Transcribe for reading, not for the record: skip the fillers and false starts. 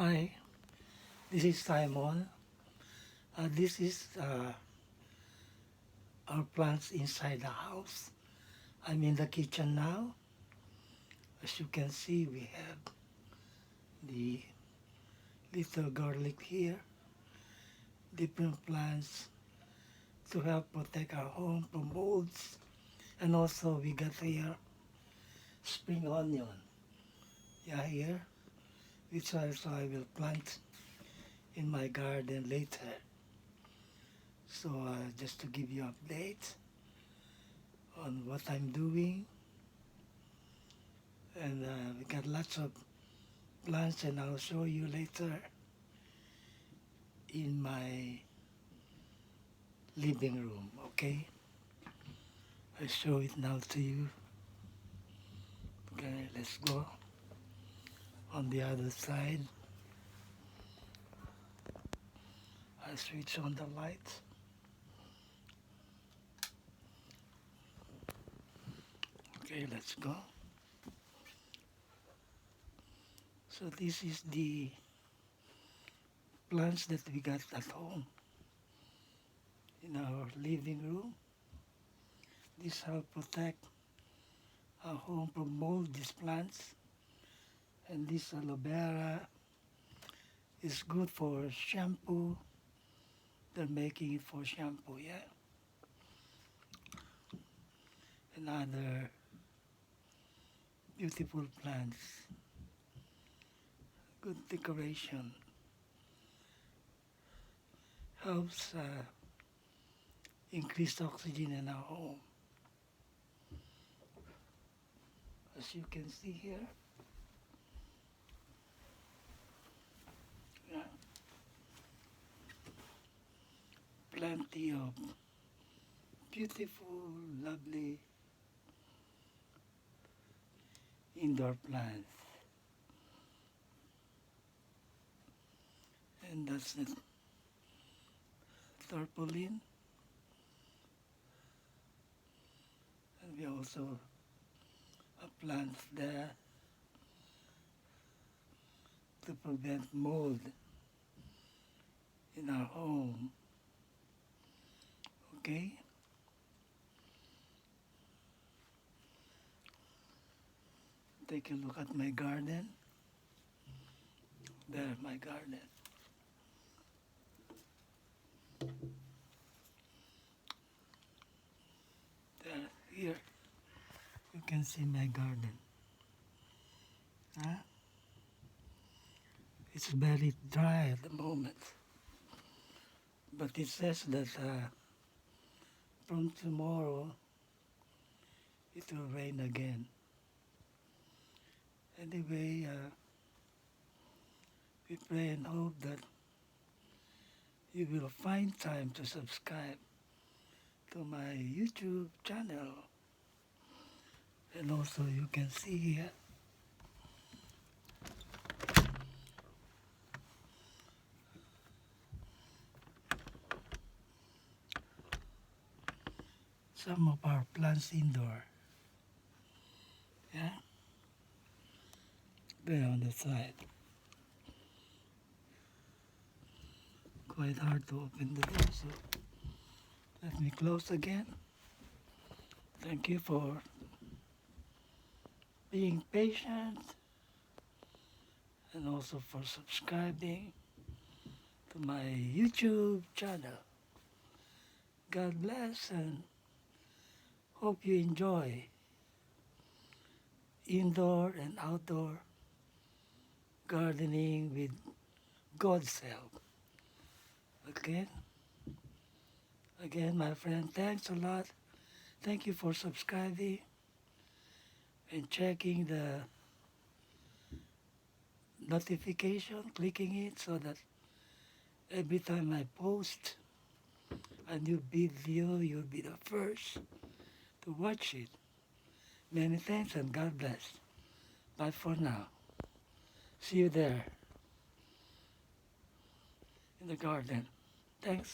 Hi, this is Simon. This is our plants inside the house. I'm in the kitchen now. As you can see, we have the little garlic here, different plants to help protect our home from molds. And also we got here spring onion. Yeah, here, which also I will plant in my garden later. So just to give you update on what I'm doing. And we got lots of plants, and I'll show you later in my living room, okay? I show it now to you. Okay, let's go on the other side. I switch on the light. Okay, let's go. So this is the plants that we got at home in our living room. This help protect our home from mold, these plants. And this aloe vera is good for shampoo. They're making it for shampoo, yeah. And other beautiful plants. Good decoration. Helps increase oxygen in our home. As you can see here. Yeah. Plenty of beautiful, lovely indoor plants. And that's the tarpaulin. And we also have plants there to prevent mold in our home. Okay? Take a look at my garden. There, my garden. There, here, you can see my garden. Huh? It's very dry at the moment. But it says that from tomorrow, it will rain again. Anyway, we pray and hope that you will find time to subscribe to my YouTube channel. And also you can see here some of our plants indoor. Yeah? There on the side. Quite hard to open the door, so let me close again. Thank you for being patient and also for subscribing to my YouTube channel. God bless and hope you enjoy indoor and outdoor gardening with God's help. Okay? Again, my friend, thanks a lot. Thank you for subscribing and checking the notification, clicking it so that every time I post a new video, you'll be the first to watch it. Many thanks and God bless. Bye for now. See you there in the garden. Thanks.